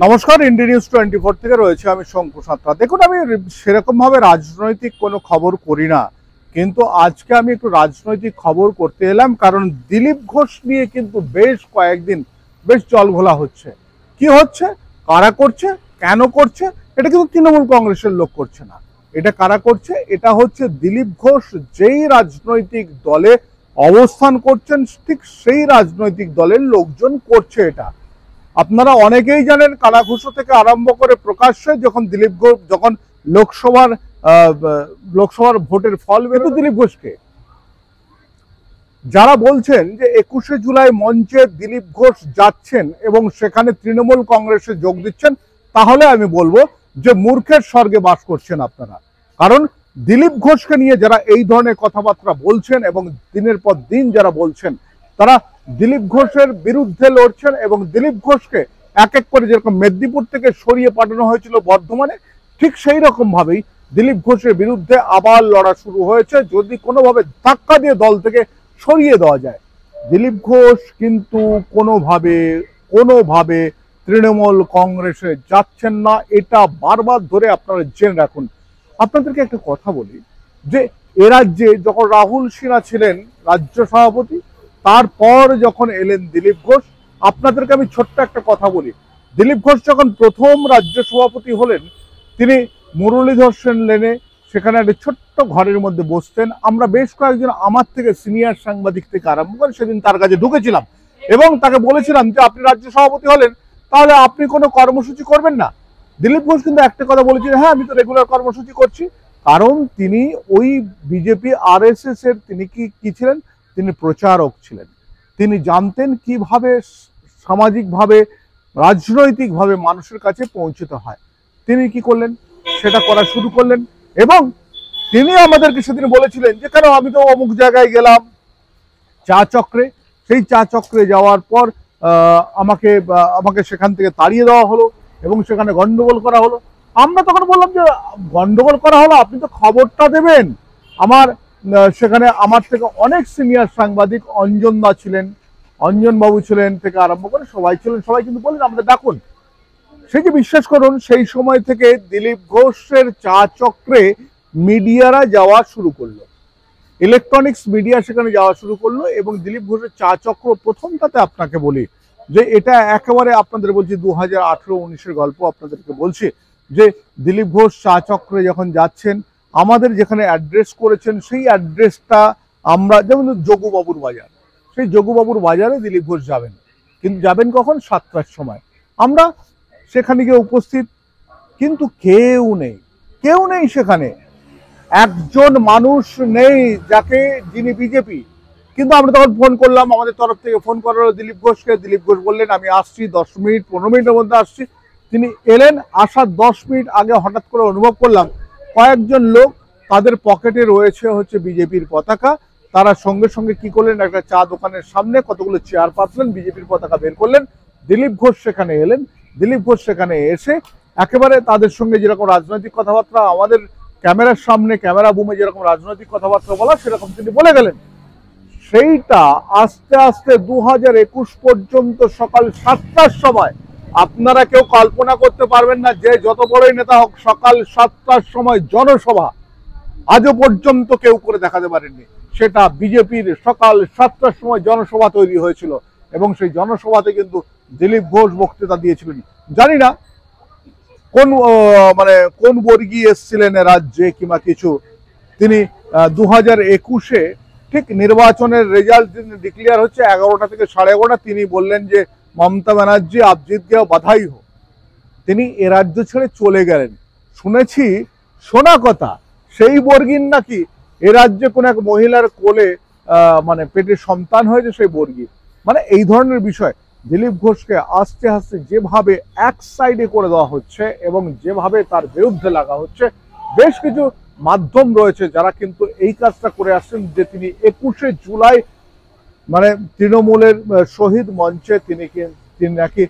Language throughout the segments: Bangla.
নমস্কার, ইন্ডিয়া নিউজ 24 থেকে রয়েছে আমি শঙ্কু সাঁতরা। দেখুন, আমি সেরকম ভাবে রাজনৈতিক কোনো খবর করি না, কিন্তু আজকে আমি একটু রাজনৈতিক খবর করতে এলাম, কারণ দিলীপ ঘোষ নিয়ে কিন্তু বেশ কয়েকদিন বেশ জলঘোলা হচ্ছে। কি হচ্ছে, কারা করছে, কেন করছে, এটা কিন্তু তৃণমূল কংগ্রেসের লোক করছে না। এটা কারা করছে? এটা হচ্ছে দিলীপ ঘোষ যেই রাজনৈতিক দলে অবস্থান করছেন, ঠিক সেই রাজনৈতিক দলের লোকজন করছে এটা। আপনারা অনেকেই জানেন, কানাঘুষো থেকে আরম্ভ করে প্রকাশ্যে যখন দিলীপ ঘোষ যখন লোকসভার ভোটের ফল বেরো, দিলীপ ঘোষকে যারা বলছেন যে 21শে জুলাই মঞ্চে দিলীপ ঘোষ যাচ্ছেন এবং সেখানে তৃণমূল কংগ্রেসে যোগ দিচ্ছেন, তাহলে আমি বলবো যে মূর্খের স্বর্গে বাস করছেন আপনারা। কারণ দিলীপ ঘোষকে নিয়ে যারা এই ধরনের কথাবার্তা বলছেন এবং দিনের পর দিন যারা বলছেন, তারা দিলীপ ঘোষের বিরুদ্ধে লড়ছেন এবং দিলীপ ঘোষকে এক এক করে যেরকম মেদিনীপুর থেকে সরিয়ে পাঠানো হয়েছিল বর্ধমানে, ঠিক সেই রকম ভাবেই দিলীপ ঘোষের বিরুদ্ধে আবার লড়া শুরু হয়েছে। যদি কোনোভাবে ধাক্কা দিয়ে দল থেকে সরিয়ে দেওয়া যায়, দিলীপ ঘোষ কিন্তু কোনোভাবে তৃণমূল কংগ্রেসে যাচ্ছেন না। এটা বারবার ধরে আপনারা জেনে রাখুন। আপনাদেরকে একটা কথা বলি যে এ রাজ্যে যখন রাহুল সিনহা ছিলেন রাজ্য সভাপতি, তারপর যখন এলেন দিলীপ ঘোষ, আপনাদেরকে আমি ছোট্ট একটা কথা বলি। দিলীপ ঘোষ যখন প্রথম রাজ্য সভাপতি হলেন, তিনি মুরলীধর সেন লেনে সেখানে একটা ছোট্ট ঘরের মধ্যে বসতেন। আমরা বেশ কয়েকজন আমার থেকে সিনিয়র সাংবাদিক থেকে আরম্ভ করে সেদিন তার কাছে ঢুকেছিলাম এবং তাকে বলেছিলাম যে আপনি রাজ্য সভাপতি হলেন, তাহলে আপনি কোনো কর্মসূচি করবেন না? দিলীপ ঘোষ কিন্তু একটা কথা বলেছিলেন, হ্যাঁ আমি তো রেগুলার কর্মসূচি করছি। কারণ তিনি ওই বিজেপি RSS এর তিনি কি ছিলেন, তিনি প্রচারক ছিলেন। তিনি জানতেন কিভাবে সামাজিকভাবে রাজনৈতিকভাবে মানুষের কাছে পৌঁছতে হয়। তিনি কি করলেন, সেটা করা শুরু করলেন এবং তিনি আমাদেরকে সেদিন বলেছিলেন যে কেন আমি তো অমুক জায়গায় গেলাম চা চক্রে, সেই চা চক্রে যাওয়ার পর আমাকে সেখান থেকে তাড়িয়ে দেওয়া হলো এবং সেখানে গন্ডগোল করা হলো। আমরা তখন বললাম যে গন্ডগোল করা হলো, আপনি তো খবরটা দেবেন। সেখানে আমার থেকে অনেক সিনিয়র সাংবাদিক, অঞ্জন দা ছিলেন, অঞ্জন বাবু ছিলেন থেকে আরম্ভ করে সবাই ছিলেন, সবাই কিন্তু বললেন আমাদের ডাকুন। সেই যে বিশ্বাস করুন, সেই সময় থেকে দিলীপ ঘোষের চা চক্রে মিডিয়ারা যাওয়া শুরু করলো, ইলেকট্রনিক্স মিডিয়া সেখানে যাওয়া শুরু করলো এবং দিলীপ ঘোষের চা চক্র প্রথমটাতে আপনাকে বলি যে এটা একেবারে আপনাদের বলছি 2018-19-এর গল্প আপনাদেরকে বলছি, যে দিলীপ ঘোষ চা চক্রে যখন যাচ্ছেন, আমাদের যেখানে অ্যাড্রেস করেছেন সেই অ্যাড্রেসটা আমরা, যেমন যোগুবাবুর বাজার, সেই যোগুবাবুর বাজারে দিলীপ ঘোষ যাবেন, কিন্তু যাবেন কখন? 7টার সময়। আমরা সেখানে গিয়ে উপস্থিত, কিন্তু কেউ নেই সেখানে, একজন মানুষ নেই যিনি বিজেপি। কিন্তু আমরা তখন ফোন করলাম, আমাদের তরফ থেকে ফোন করা হলো দিলীপ ঘোষকে। দিলীপ ঘোষ বললেন আমি আসছি, 10 মিনিট 15 মিনিটের মধ্যে আসছি। তিনি এলেন, আসার 10 মিনিট আগে হঠাৎ করে অনুভব করলাম কয়েকজন লোক, তাদের পকেটে রয়েছে হচ্ছে বিজেপির পতাকা। তারা সঙ্গে সঙ্গে কি করলেন, একটা চা দোকানের সামনে কতগুলো চেয়ার পাতলেন, বিজেপির পতাকা বের করলেন। দিলীপ ঘোষ সেখানে এলেন। দিলীপ ঘোষ সেখানে এসে একেবারে তাদের সঙ্গে যেরকম রাজনৈতিক কথাবার্তা আমাদের ক্যামেরার সামনে, ক্যামেরা বুমে যেরকম রাজনৈতিক কথাবার্তা বলা, সেরকম তিনি বলে গেলেন। সেইটা আস্তে আস্তে 2021 পর্যন্ত সকাল 7টার সময়, আপনারা কেউ কল্পনা করতে পারবেন না যে যত বড়ই নেতা হোক, সকাল 7টার সময় জনসভা আজও পর্যন্ত কেউ করে দেখাতে পারেননি। সেটা বিজেপির সকাল 7টার সময় জনসভা তৈরি হয়েছিল এবং সেই জনসভাতে কিন্তু দিলীপ ঘোষ বক্তৃতা দিয়েছিলেন। জানি না কোন বর্গী এসছিলেন রাজ্যে কিংবা কিছু। তিনি 2021-এ ঠিক নির্বাচনের রেজাল্ট ডিক্লেয়ার হচ্ছে 11টা থেকে 11:30, তিনি বললেন যে মমতা ব্যানার্জি আপ জিত গিয়ে বাধাই হোক। তিনি এ রাজ্য ছেড়ে চলে গেলেন। শুনেছি, শোনা কথা, সেই বর্গীর নাকি এ রাজ্যে কোন এক মহিলার কোলে পেটে সন্তান হয়েছে, সেই বর্গী। এই ধরনের বিষয় দিলীপ ঘোষকে আস্তে আস্তে যেভাবে এক সাইডে করে দেওয়া হচ্ছে এবং যেভাবে তার বিরুদ্ধে লাগা হচ্ছে, বেশ কিছু মাধ্যম রয়েছে যারা কিন্তু এই কাজটা করে আসছেন, যে তিনি 21শে জুলাই তৃণমূলের শহীদ মঞ্চে তিনি নাকি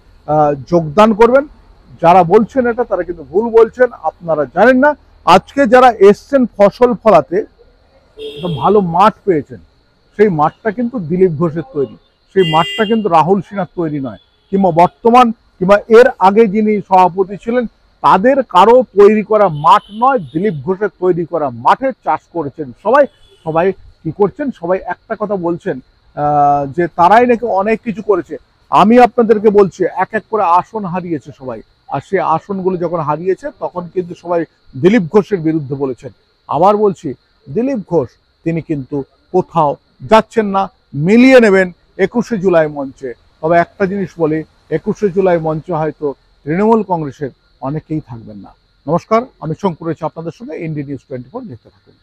যোগদান করবেন। যারা বলছেন এটা, তারা কিন্তু ভুল বলছেন। আপনারা জানেন না, আজকে যারা এসছেন ফসল ফলাতে ভালো মাঠ পেয়েছেন, সেই মাঠটা কিন্তু দিলীপ ঘোষের তৈরি, সেই মাঠটা কিন্তু রাহুল সিনহার তৈরি নয়, কিংবা বর্তমান কিংবা এর আগে যিনি সভাপতি ছিলেন তাদের কারো তৈরি করা মাঠ নয়, দিলীপ ঘোষের তৈরি করা মাঠে চাষ করেছেন সবাই। সবাই কি করছেন, সবাই একটা কথা বলছেন যে তারাই নাকি অনেক কিছু করেছে। আমি আপনাদেরকে বলছি এক এক করে আসন হারিয়েছে সবাই, আর সেই আসনগুলো যখন হারিয়েছে তখন কিন্তু সবাই দিলীপ ঘোষের বিরুদ্ধে বলেছেন। আবার বলছি, দিলীপ ঘোষ তিনি কিন্তু কোথাও যাচ্ছেন না, মিলিয়ে নেবেন 21শে জুলাই মঞ্চে। তবে একটা জিনিস বলি, 21শে জুলাই মঞ্চে হয়তো তৃণমূল কংগ্রেসের অনেকেই থাকবেন না। নমস্কার, আমি শঙ্কর রয়েছি আপনাদের সঙ্গে। ইন্ডি নিউজ 24 দেখতে থাকুন।